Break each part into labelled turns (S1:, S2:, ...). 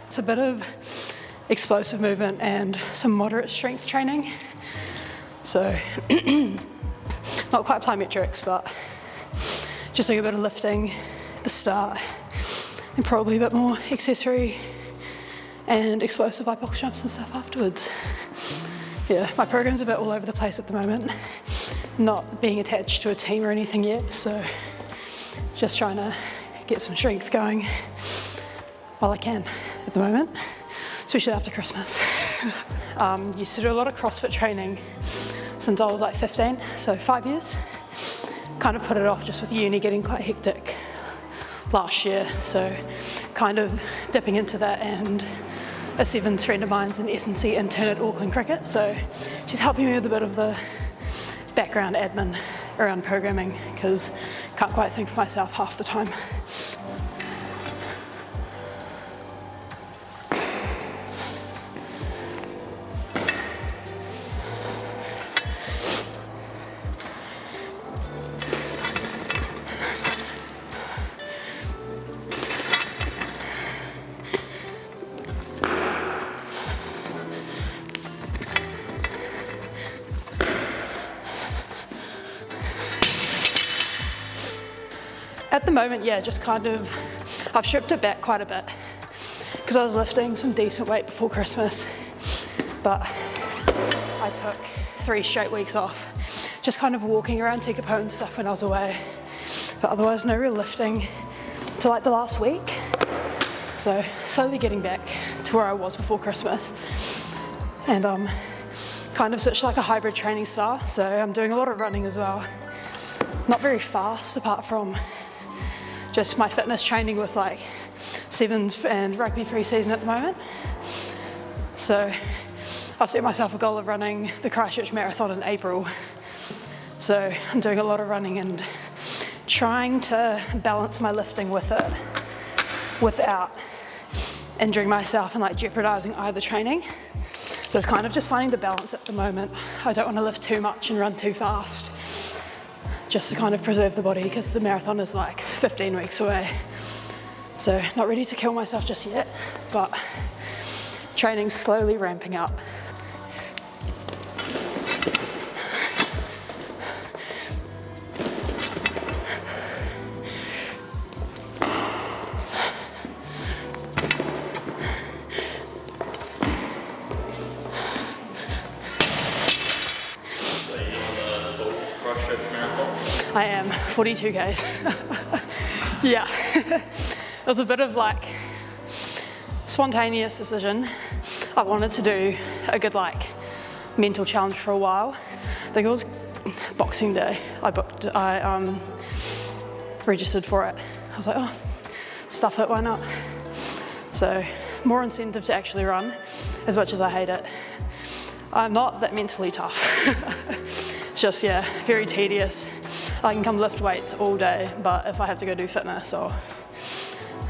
S1: It's a bit of explosive movement and some moderate strength training. So not quite plyometrics, but just like a bit of lifting at the start and probably a bit more accessory and explosive eye box jumps and stuff afterwards. Yeah, my program's a bit all over the place at the moment, not being attached to a team or anything yet, so just trying to get some strength going while I can at the moment, especially after Christmas. Used to do a lot of CrossFit training since I was like 15, so 5 years. Kind of put it off just with uni getting quite hectic last year, so kind of dipping into that, and a sevens friend of mine's an S&C intern at Auckland Cricket, so she's helping me with a bit of the background admin around programming because can't quite think for myself half the time. At the moment, yeah, just kind of, I've stripped it back quite a bit because I was lifting some decent weight before Christmas, but I took 3 straight weeks off, just kind of walking around Tekapo and stuff when I was away, but otherwise no real lifting till like the last week. So slowly getting back to where I was before Christmas, and kind of switched like a hybrid training style, so I'm doing a lot of running as well. Not very fast apart from just my fitness training with like sevens and rugby pre-season at the moment. So I've set myself a goal of running the Christchurch Marathon in April. So I'm doing a lot of running and trying to balance my lifting with it without injuring myself and like jeopardizing either training. So it's kind of just finding the balance at the moment. I don't want to lift too much and run too fast, just to kind of preserve the body because the marathon is like 15 weeks away. So not ready to kill myself just yet, but training's slowly ramping up. I am, 42 Ks. Yeah, it was a bit of like spontaneous decision. I wanted to do a good like mental challenge for a while. I think it was Boxing Day. I registered for it. I was like, oh, stuff it, why not? So more incentive to actually run, as much as I hate it. I'm not that mentally tough. It's just, yeah, very tedious. I can come lift weights all day, but if I have to go do fitness, or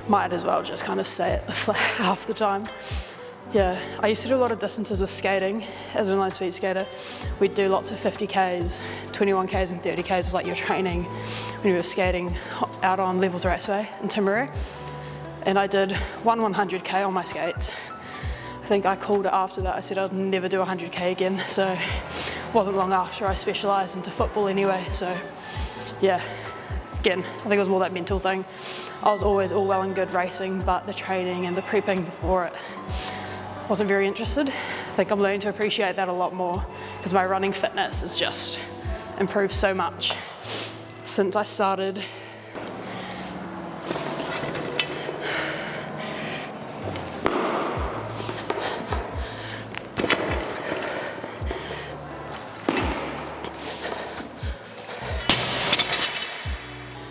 S1: might as well just kind of stay at the flat half the time. Yeah, I used to do a lot of distances with skating. As an inline speed skater, we'd do lots of 50 Ks, 21 Ks and 30 Ks was like your training when you were skating out on Levels Raceway in Timaru. And I did 100 K on my skates. I think I called it after that. I said I'd never do 100 K again, so it wasn't long after I specialised into football anyway, so yeah, again, I think it was more that mental thing. I was always all well and good racing, but the training and the prepping before it, wasn't very interested. I think I'm learning to appreciate that a lot more because my running fitness has just improved so much since I started.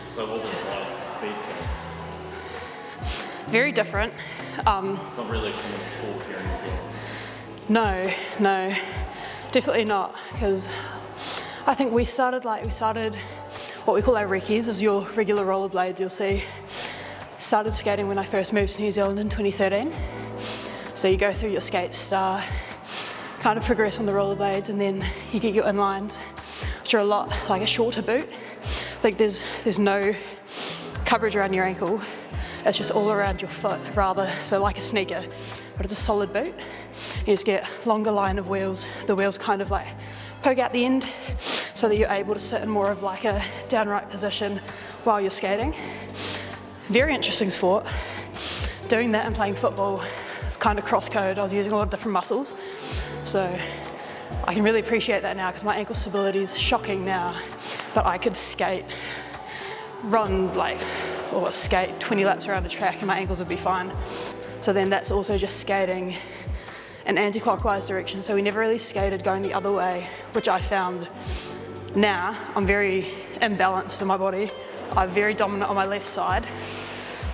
S2: So what was it like, speed skating?
S1: Very different.
S2: It's not really a common sport here in New Zealand.
S1: No, definitely not, because I think we started what we call our recce's, is your regular rollerblades you'll see. Started skating when I first moved to New Zealand in 2013. So you go through your skate star, kind of progress on the rollerblades, and then you get your inlines, which are a lot like a shorter boot. I think there's no coverage around your ankle, it's just all around your foot rather, so like a sneaker, but it's a solid boot. You just get longer line of wheels. The wheels kind of like poke out the end so that you're able to sit in more of like a downright position while you're skating. Very interesting sport. Doing that and playing football, it's kind of cross-code. I was using a lot of different muscles. So I can really appreciate that now because my ankle stability is shocking now, but I could skate, run or skate 20 laps around a track and my ankles would be fine. So then that's also just skating in anti-clockwise direction. So we never really skated going the other way, which I found now I'm very imbalanced in my body. I'm very dominant on my left side.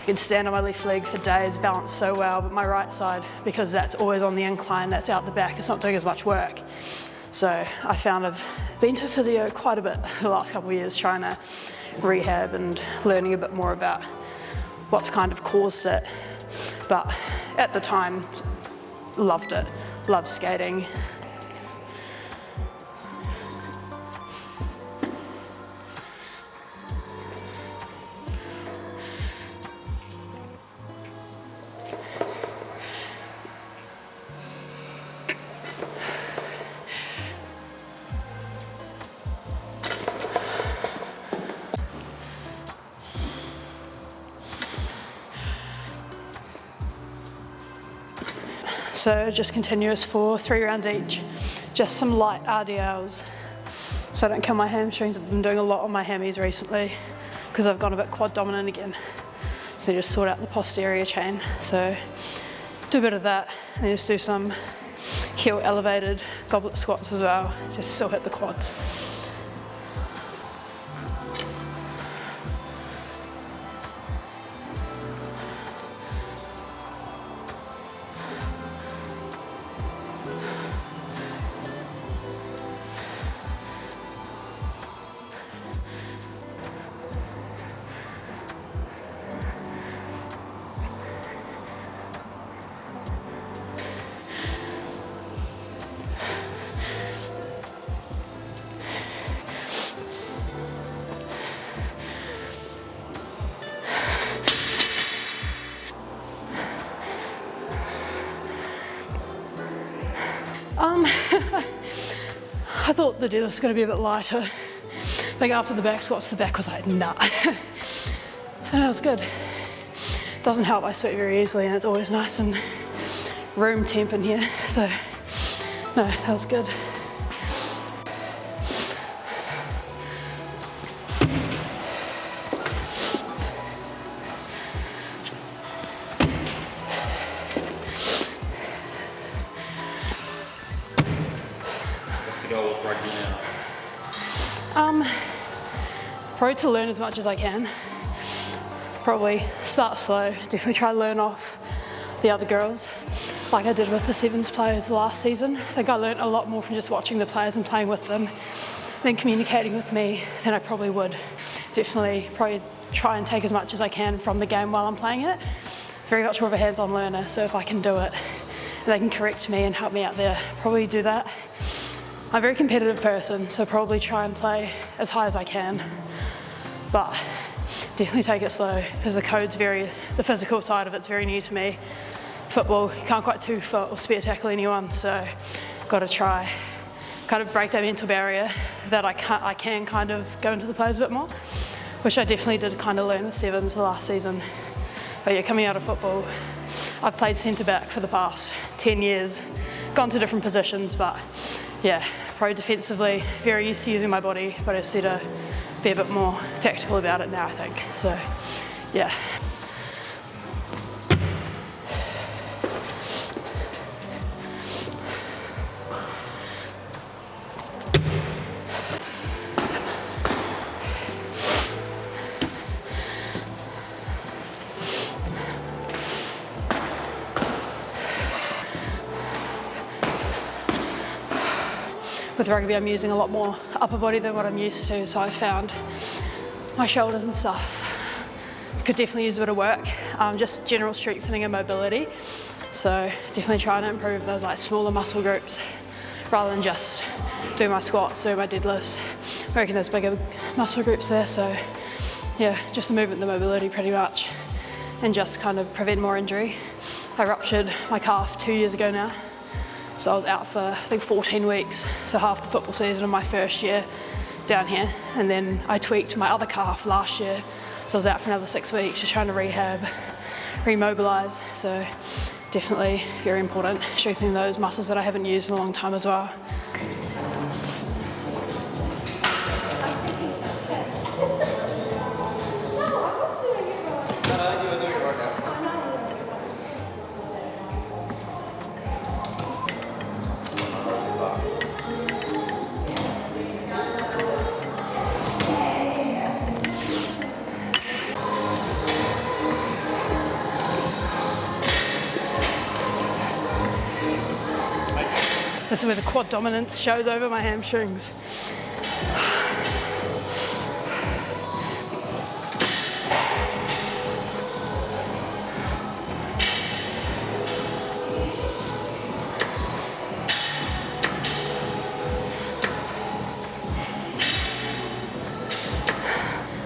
S1: I can stand on my left leg for days, balance so well, but my right side, because that's always on the incline, that's out the back, it's not doing as much work. So I found I've been to physio quite a bit the last couple of years, trying to rehab and learning a bit more about what's kind of caused it. But at the time, loved it, loved skating. So just continuous for 3 rounds each, just some light RDLs so I don't kill my hamstrings. I've been doing a lot on my hammies recently because I've gone a bit quad dominant again. So just sort out the posterior chain. So do a bit of that and then just do some heel elevated goblet squats as well, just still hit the quads. I thought the deadlift was going to be a bit lighter. I think after the back squats, the back was like, nah. So that was good. Doesn't help, I sweat very easily and it's always nice and room temp in here. So, no, that was good.
S2: What's the goal of rugby now?
S1: Probably to learn as much as I can. Probably start slow, definitely try to learn off the other girls like I did with the sevens players last season. I think I learned a lot more from just watching the players and playing with them than communicating with me than I probably would. Definitely probably try and take as much as I can from the game while I'm playing it. Very much more of a hands-on learner, so if I can do it and they can correct me and help me out there, probably do that. I'm a very competitive person, so probably try and play as high as I can. But definitely take it slow because the physical side of it's very new to me. Football, you can't quite 2 foot or spear tackle anyone, so got to try kind of break that mental barrier that I can kind of go into the players a bit more, which I definitely did kind of learn the sevens last season. But yeah, coming out of football, I've played centre back for the past 10 years, gone to different positions, but yeah, probably defensively, very used to using my body, but I just need to be a bit more tactical about it now, I think. So, yeah. With rugby, I'm using a lot more upper body than what I'm used to, so I found my shoulders and stuff could definitely use a bit of work. Just general strengthening and mobility. So definitely trying to improve those like smaller muscle groups rather than just do my squats, do my deadlifts, working those bigger muscle groups there. So yeah, just the movement, the mobility pretty much. and just kind of prevent more injury. I ruptured my calf 2 years ago now, so I was out for I think 14 weeks, so half the football season of my first year down here, and then I tweaked my other calf last year, so I was out for another 6 weeks just trying to rehab, remobilise, so definitely very important, strengthening those muscles that I haven't used in a long time as well. This is where the quad dominance shows over my hamstrings.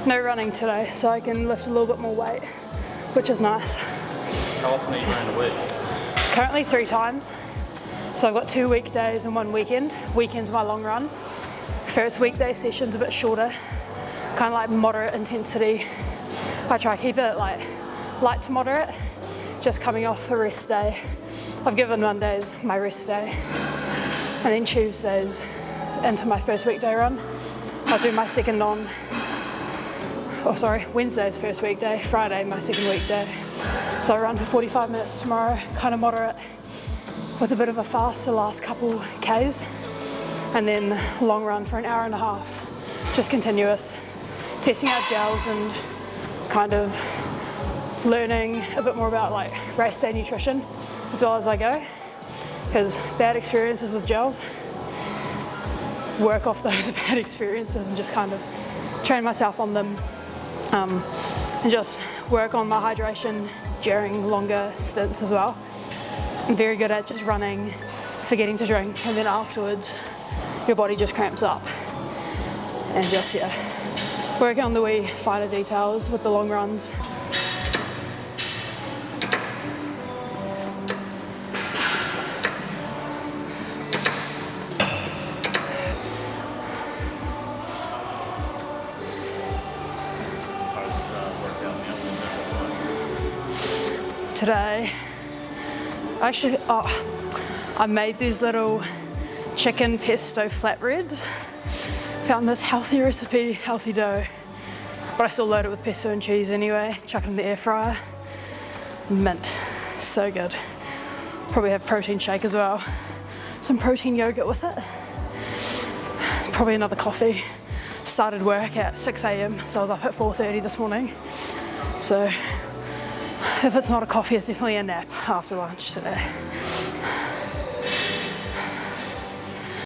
S1: No running today, so I can lift a little bit more weight, which is nice.
S2: How often are you running a week?
S1: Currently 3 times. So I've got 2 weekdays and 1 weekend. Weekend's my long run. First weekday session's a bit shorter, kind of like moderate intensity. I try to keep it like light to moderate, just coming off a rest day. I've given Mondays my rest day, and then Tuesdays into my first weekday run. I'll do my second on, Wednesday's first weekday, Friday my second weekday. So I run for 45 minutes tomorrow, kind of moderate, with a bit of a fast the last couple Ks, and then long run for an hour and a half, just continuous, testing out gels and kind of learning a bit more about like race day nutrition as well as I go, because bad experiences with gels, work off those bad experiences and just kind of train myself on them, and just work on my hydration during longer stints as well. I'm very good at just running, forgetting to drink, and then afterwards your body just cramps up, and just working on the wee finer details with the long runs. Today, actually, I made these little chicken pesto flatbreads. Found this healthy recipe, healthy dough, but I still load it with pesto and cheese anyway. Chuck it in the air fryer. Mint, so good. Probably have protein shake as well. Some protein yogurt with it. Probably another coffee. Started work at 6 a.m, so I was up at 4:30 this morning. So if it's not a coffee, it's definitely a nap after lunch today.